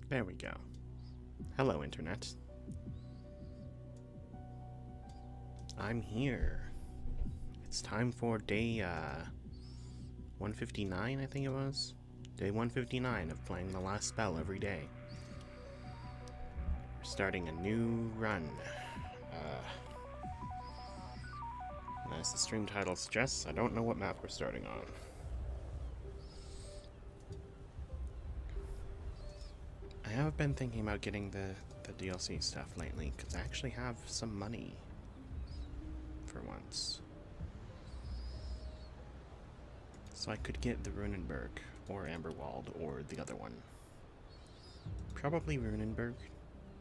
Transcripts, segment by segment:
There we go. Hello, Internet. I'm here. It's time for day 159, I think it was. Day 159 of playing the last spell every day. We're starting a new run. As the stream title suggests, I don't know what map we're starting on. I have been thinking about getting the DLC stuff lately, because I actually have some money for once. So I could get the Runenberg, or Amberwald, or the other one. Probably Runenberg,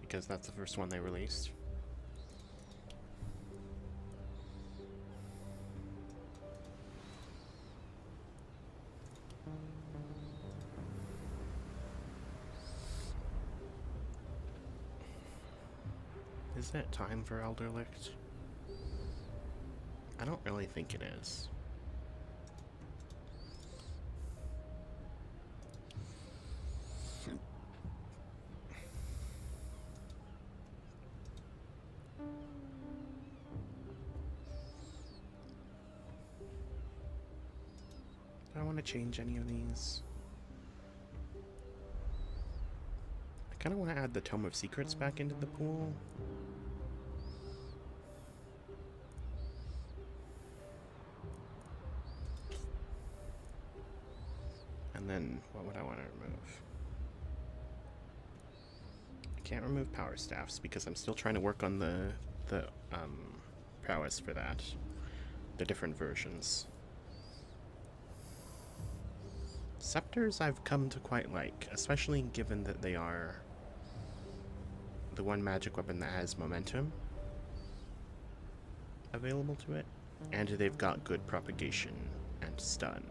because that's the first one they released. Is it time for Elderlicht? I don't really think it is. Do I want to change any of these? I kind of want to add the Tome of Secrets back into the pool. And then, what would I want to remove? I can't remove Power Staffs because I'm still trying to work on the prowess for that. The different versions. Scepters I've come to quite like, especially given that they are the one magic weapon that has momentum available to it, and they've got good propagation and stun.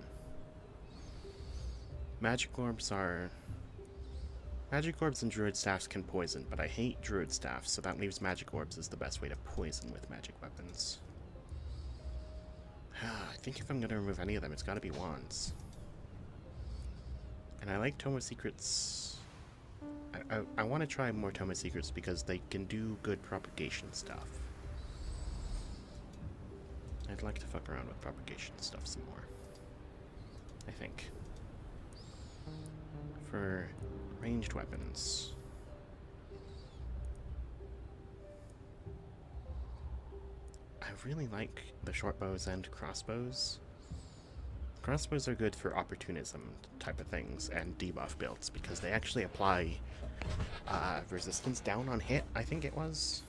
Magic orbs and druid staffs can poison, but I hate druid staffs, so that leaves magic orbs as the best way to poison with magic weapons. I think if I'm gonna remove any of them, it's gotta be wands. And I like Tome of Secrets. I want to try more Tome of Secrets because they can do good propagation stuff. I'd like to fuck around with propagation stuff some more, I think. For ranged weapons, I really like the short bows and crossbows. Crossbows are good for opportunism type of things and debuff builds because they actually apply resistance down on hit, I think it was.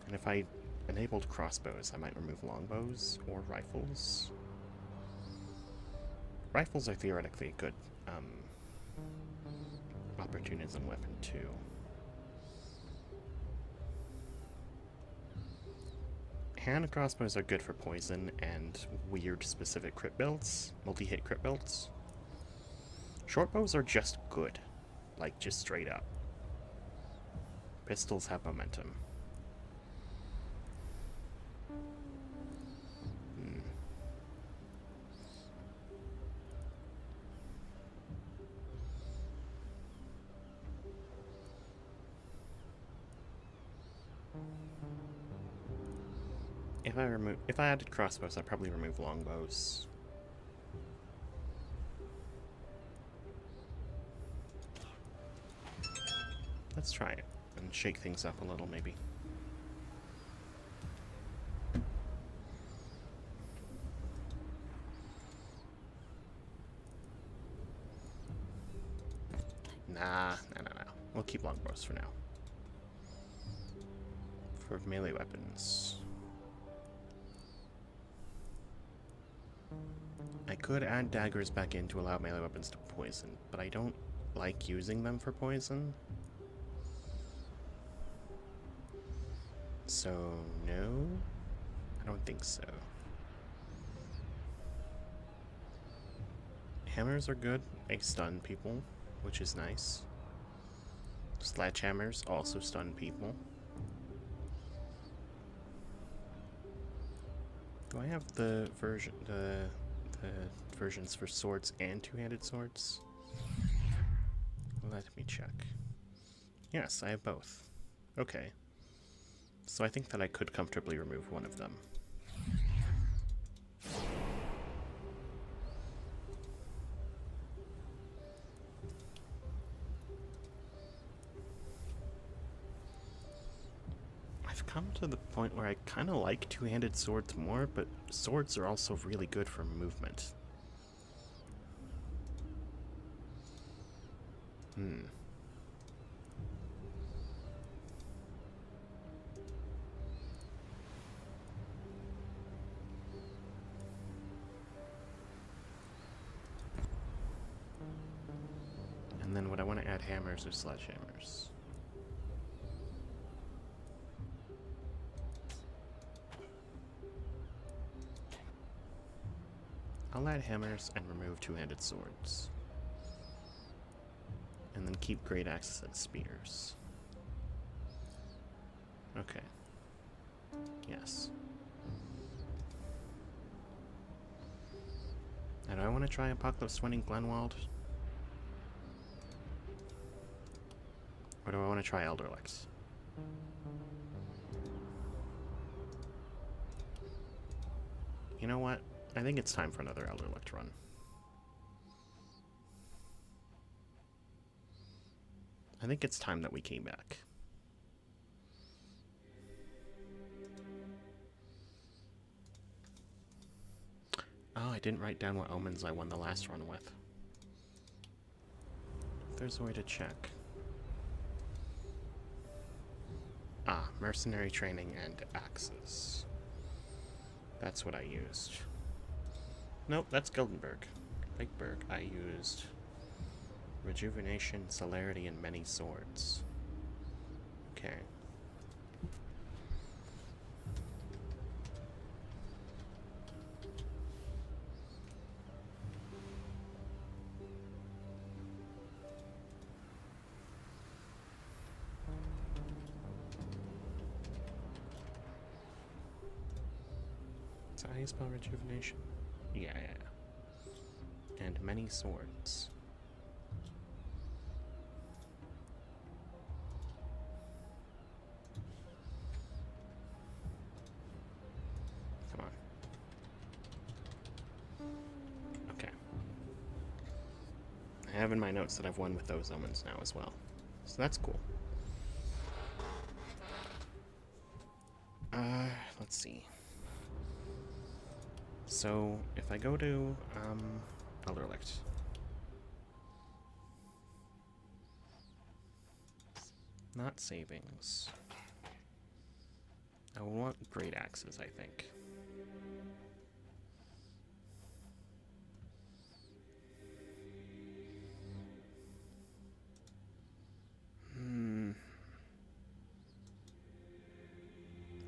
And if I enabled crossbows, I might remove longbows or rifles. Rifles are theoretically a good opportunism weapon too. Hand crossbows are good for poison and weird specific crit builds, multi-hit crit builds. Short bows are just good, like just straight up. Pistols have momentum. If I added crossbows, I'd probably remove longbows. Let's try it and shake things up a little, maybe. Nah. We'll keep longbows for now. For melee weapons, I could add daggers back in to allow melee weapons to poison, but I don't like using them for poison. So, no? I don't think so. Hammers are good. They stun people, which is nice. Sledgehammers also stun people. Do I have the version, the the versions for swords and two-handed swords? Let me check. Yes, I have both. Okay. So I think that I could comfortably remove one of them. I've come to the point where I kind of like two-handed swords more, but swords are also really good for movement. And then would I want to add hammers or sledgehammers? I'll add hammers and remove two-handed swords. And then keep great axes and spears. Okay. Yes. Now do I want to try Apocalypse Winning Glenwald? Or do I want to try Elderlex? You know what? I think it's time for another Elderlex run. I think it's time that we came back. Oh, I didn't write down what omens I won the last run with. If there's a way to check. Ah, mercenary training and axes. That's what I used. Nope, that's Gildenberg. Lakeberg, I used rejuvenation, celerity, and many swords. Okay. Is that how you spell rejuvenation? Yeah. And many swords. Come on. Okay. I have in my notes that I've won with those omens now as well. So that's cool. Let's see. So, if I go to, Elderlicht. Not savings. I want great axes, I think.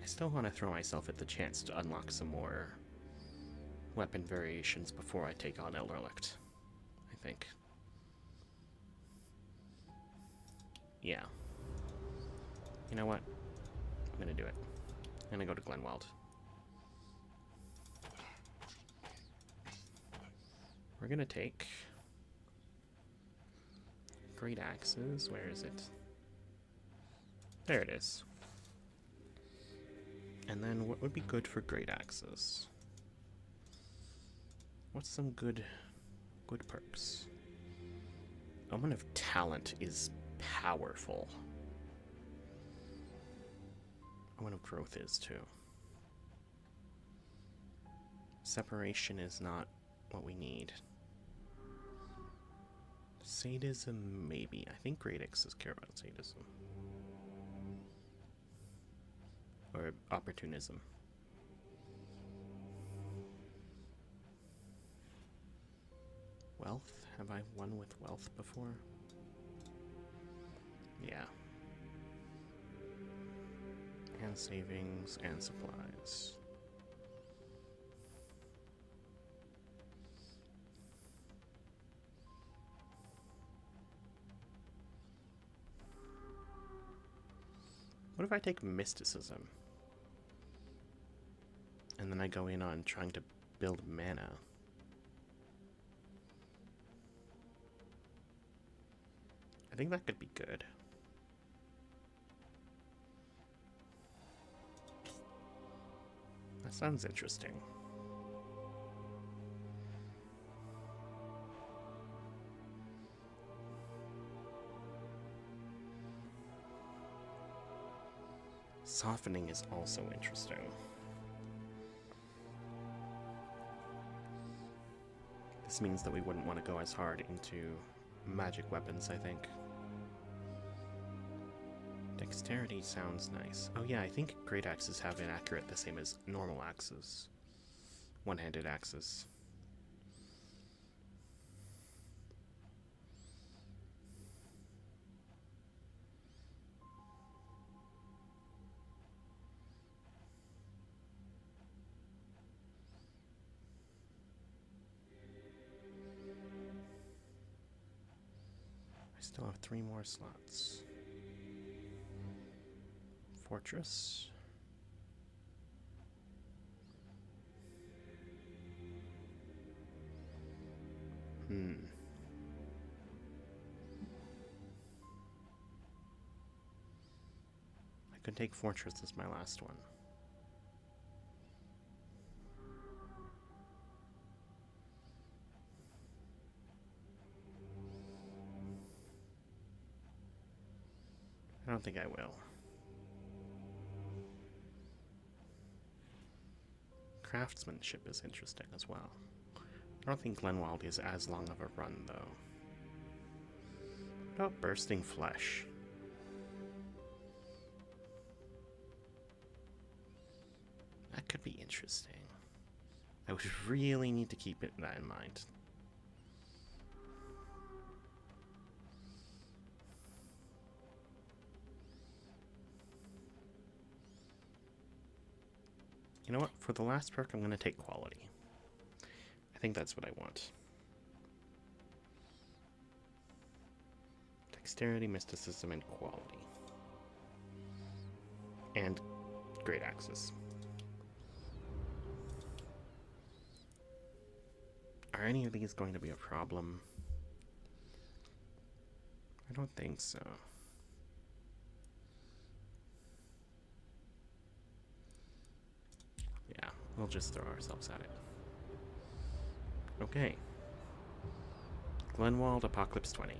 I still want to throw myself at the chance to unlock some more weapon variations before I take on Elderlicht, I think. Yeah. You know what? I'm gonna do it. I'm gonna go to Glenwald. We're gonna take great axes. Where is it? There it is. And then what would be good for great axes? What's some good perks? Omen of Talent is powerful. Omen of Growth is too. Separation is not what we need. Sadism, maybe. I think Great Axes care about sadism. Or opportunism. Wealth? Have I won with wealth before? Yeah. And savings and supplies. What if I take mysticism? And then I go in on trying to build mana. think that could be good. That sounds interesting. Softening is also interesting. This means that we wouldn't want to go as hard into magic weapons, I think. Dexterity sounds nice. Oh yeah, I think great axes have inaccurate the same as normal axes. One-handed axes. I still have 3 more slots. Fortress. I could take Fortress as my last one. I don't think I will. Craftsmanship is interesting as well. I don't think Glenwald is as long of a run, though. What about Bursting Flesh? That could be interesting. I would really need to keep that in mind. You know what? For the last perk, I'm going to take Quality. I think that's what I want. Dexterity, Mysticism, and Quality. And Great Axes. Are any of these going to be a problem? I don't think so. Yeah, we'll just throw ourselves at it. Okay. Glenwald Apocalypse 20.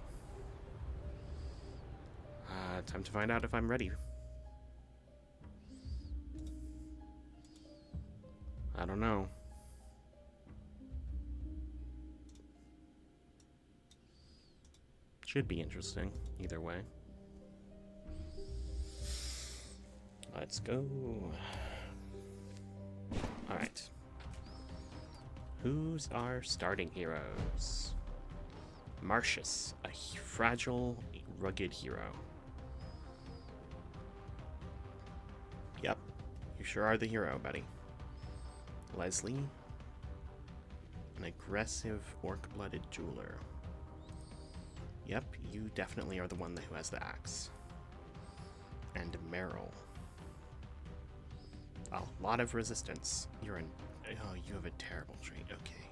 Time to find out if I'm ready. I don't know. Should be interesting, either way. Let's go. Alright. Who's our starting heroes? Marcius, a fragile, rugged hero. Yep, you sure are the hero, buddy. Leslie, an aggressive, orc-blooded jeweler. Yep, you definitely are the one who has the axe. And Meryl. A lot of resistance. Oh, you have a terrible trait, okay.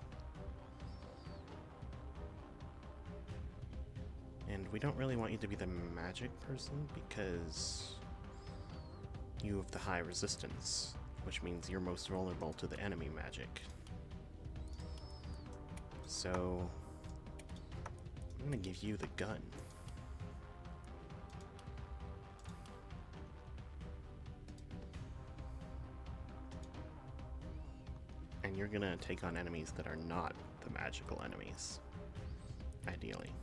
And we don't really want you to be the magic person because you have the high resistance, which means you're most vulnerable to the enemy magic. So I'm gonna give you the gun. And you're gonna take on enemies that are not the magical enemies, ideally.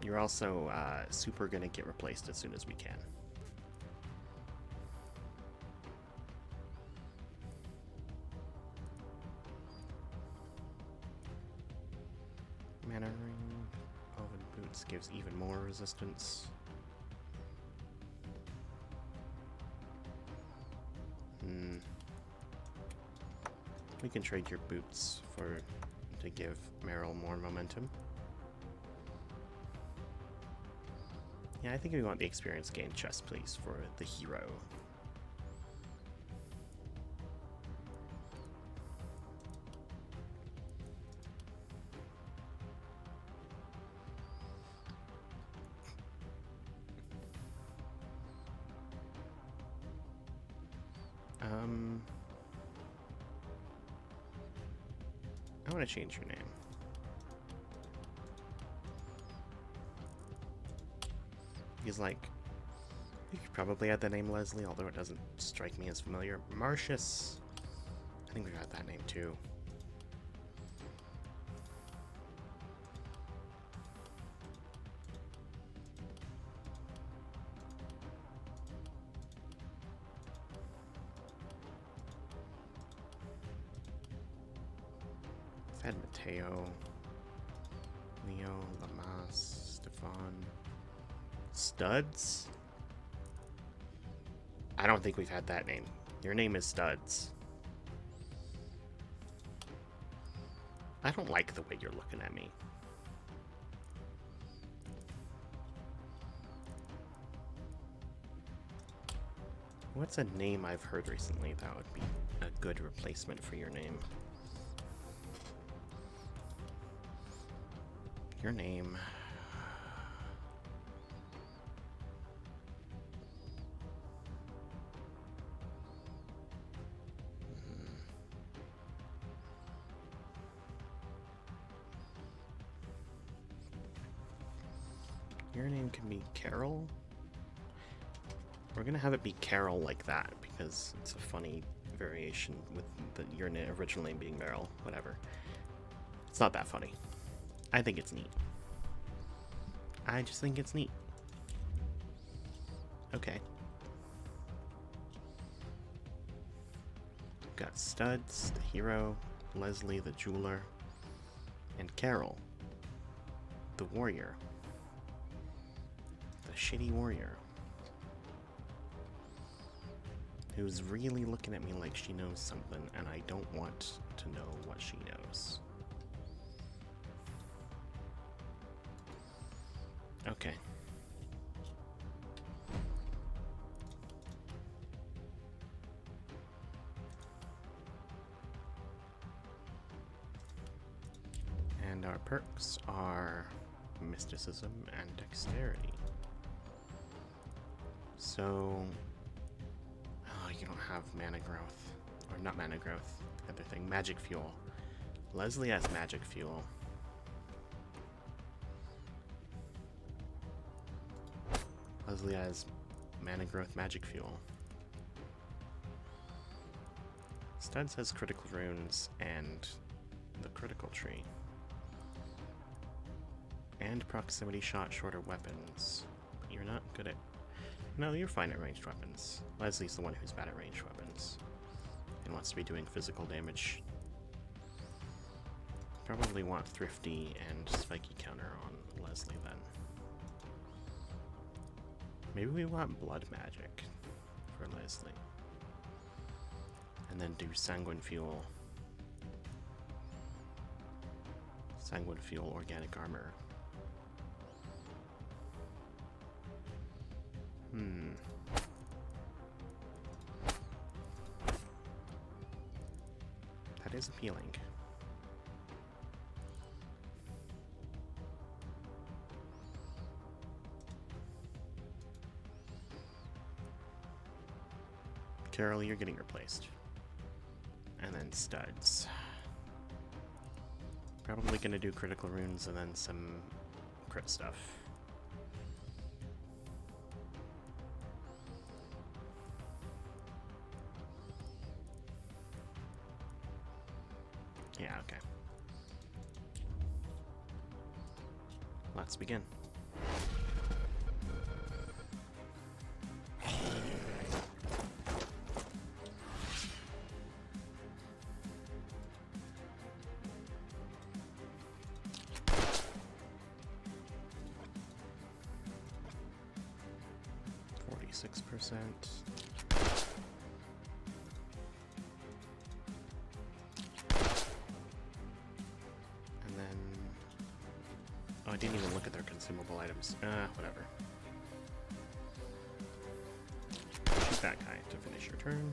You're also super gonna get replaced as soon as we can. Mana ring, Elven boots gives even more resistance. We can trade your boots to give Meryl more momentum. Yeah, I think we want the experience gain chest, please, for the hero. want to change your name. He's like, you could probably add the name Leslie, although it doesn't strike me as familiar. Marcius. I think we got that name too. I've had Mateo, Leo, Lamas, Stefan. Studs? I don't think we've had that name. Your name is Studs. I don't like the way you're looking at me. What's a name I've heard recently that would be a good replacement for your name? Your name. Your name can be Carol. We're gonna have it be Carol like that because it's a funny variation with your original name being Meryl. Whatever. It's not that funny. I think it's neat. I just think it's neat. Okay. We've got Studs, the hero, Leslie, the jeweler, and Carol, the warrior. The shitty warrior. Who's really looking at me like she knows something, and I don't want to know what she knows. Okay. And our perks are mysticism and dexterity. So, oh, you don't have mana growth, or not mana growth, the other thing, magic fuel. Leslie has magic fuel. Leslie has mana growth magic fuel. Studs has critical runes and the critical tree. And proximity shot, shorter weapons. But you're not good at... No, you're fine at ranged weapons. Leslie's the one who's bad at ranged weapons and wants to be doing physical damage. Probably want Thrifty and Spiky counter on Leslie then. Maybe we want blood magic for Leslie. And then do Sanguine Fuel. Sanguine Fuel organic armor. That is appealing. Carol, you're getting replaced. And then Studs. Probably gonna do critical runes and then some crit stuff. Yeah, okay. Let's begin. %. And then... Oh, I didn't even look at their consumable items. Whatever. Shoot that guy to finish your turn.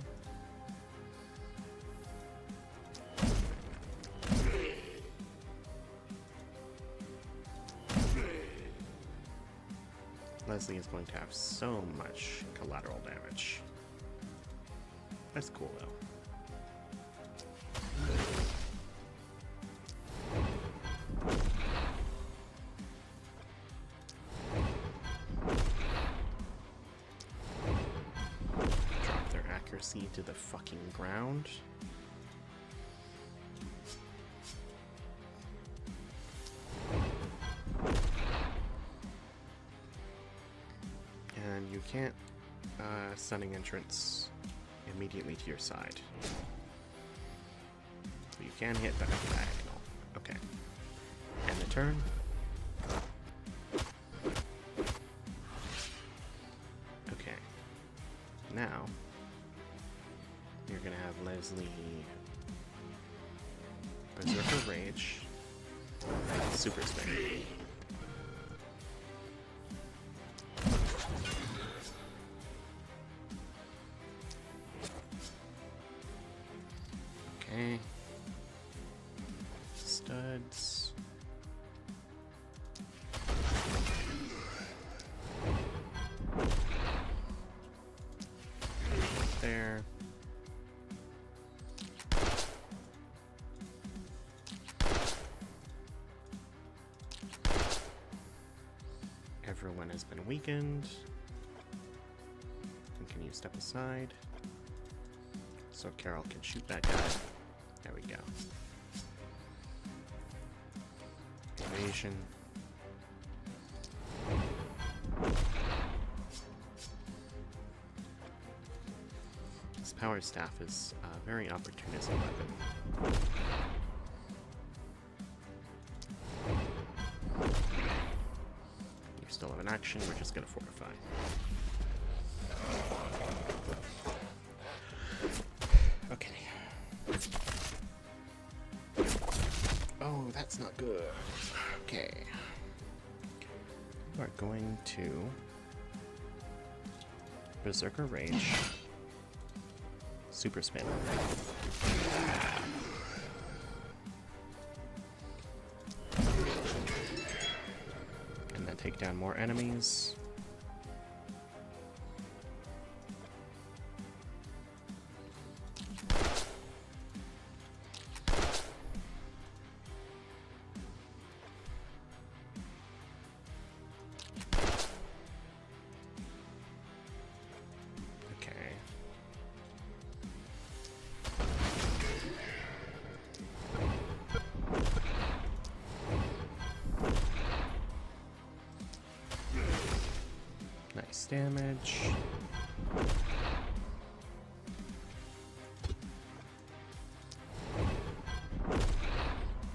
Leslie is going to have so much collateral damage. That's cool, though. seed to the fucking ground. And you can't stunning entrance immediately to your side. So you can hit that diagonal. Okay. And the turn. Okay. Now, you're gonna have Leslie Berserker Rage, Super Spin. Okay. Studs. There. Everyone has been weakened. And can you step aside? So Carol can shoot that guy. There we go. Invasion. This power staff is a very opportunistic weapon. You still have an action, we're just gonna fortify. Okay. Oh, that's not good. Okay. We are going to Berserker Rage. Super Spin. And then take down more enemies. Okay. Nice damage.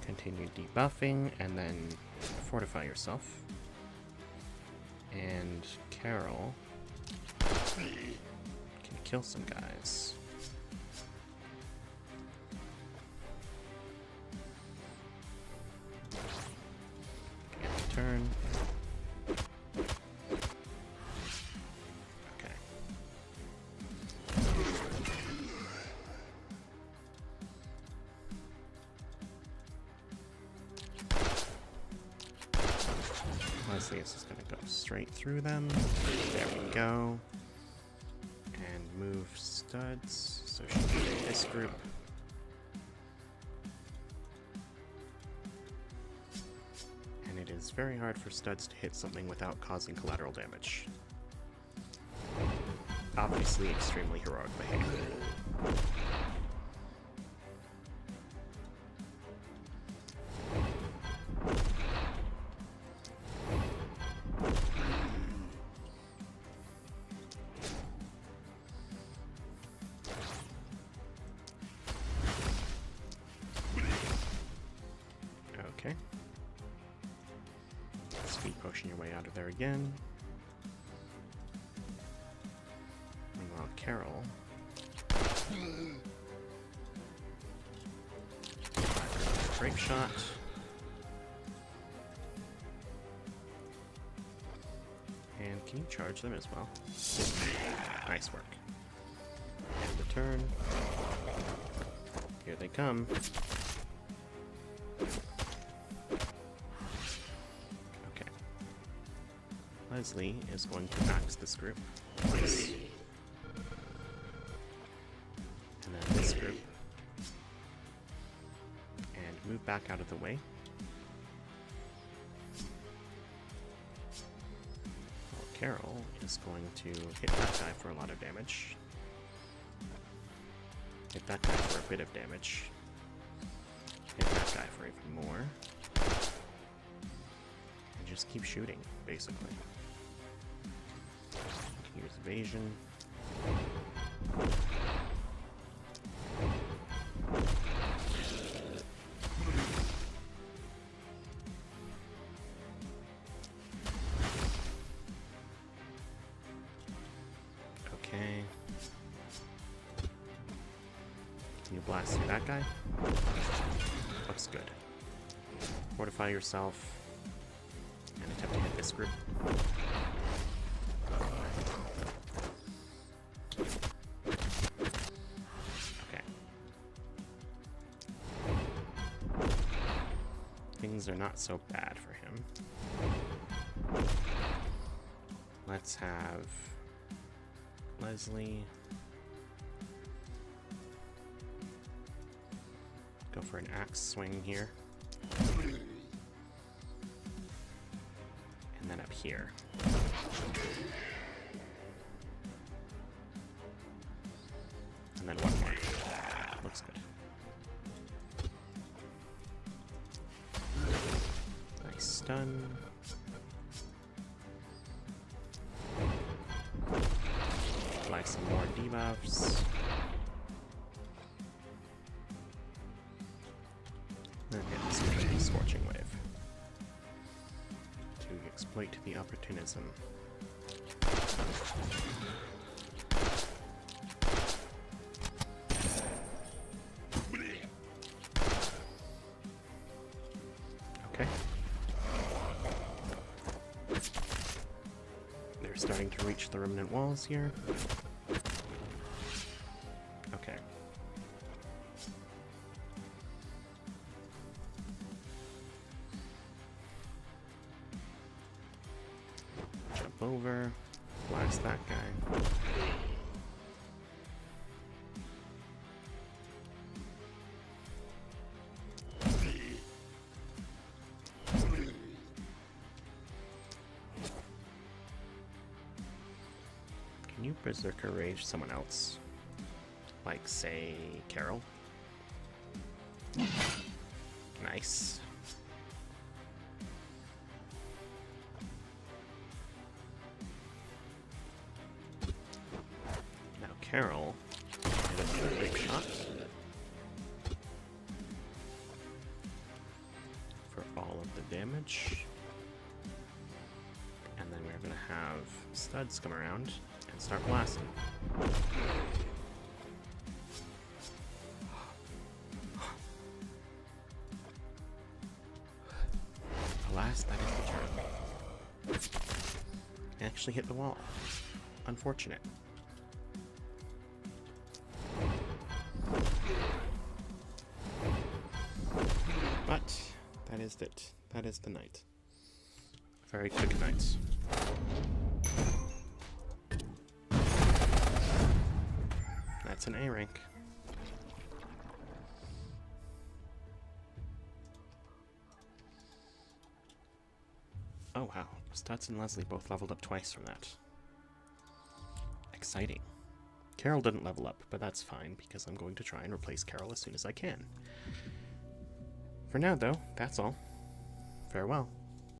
Continue debuffing and then fortify yourself. And Carol can kill some guys. End the turn. Okay. Leslie is just gonna go straight through them. There we go. And move studs, so she can hit this group. And it is very hard for studs to hit something without causing collateral damage. Obviously extremely heroic behavior. Okay. Speed potion your way out of there again. Meanwhile, Carol. Grape shot. And can you charge them as well? Nice work. End the turn. Here they come. Okay. Leslie is going to axe this group. Nice. And then this group. And move back out of the way. Carol is going to hit that guy for a lot of damage. Hit that guy for a bit of damage. Hit that guy for even more. And just keep shooting, basically. Here's evasion. Okay. Can you blast through that guy? Looks good. Fortify yourself and attempt to hit this group. Okay. Things are not so bad for him. Let's have Leslie go for an axe swing here. And then up here. And then one more. Looks good. Nice stun. Apply some more debuffs. And hit this with a Scorching Wave to exploit the opportunism. Okay. They're starting to reach the remnant walls here. Okay. Jump over, blast that guy. Can you Berserker Rage someone else? Like, say, Carol? Nice. Now Carol hit a big shot for all of the damage. And then we're gonna have studs come around and start blasting. Alas, that is the turn. Actually hit the wall. Unfortunate. But that is it. That is the night. Very quick night. That's an A rank. Oh wow, Stutz and Leslie both leveled up twice from that. Exciting. Carol didn't level up, but that's fine because I'm going to try and replace Carol as soon as I can. For now though, that's all. Farewell.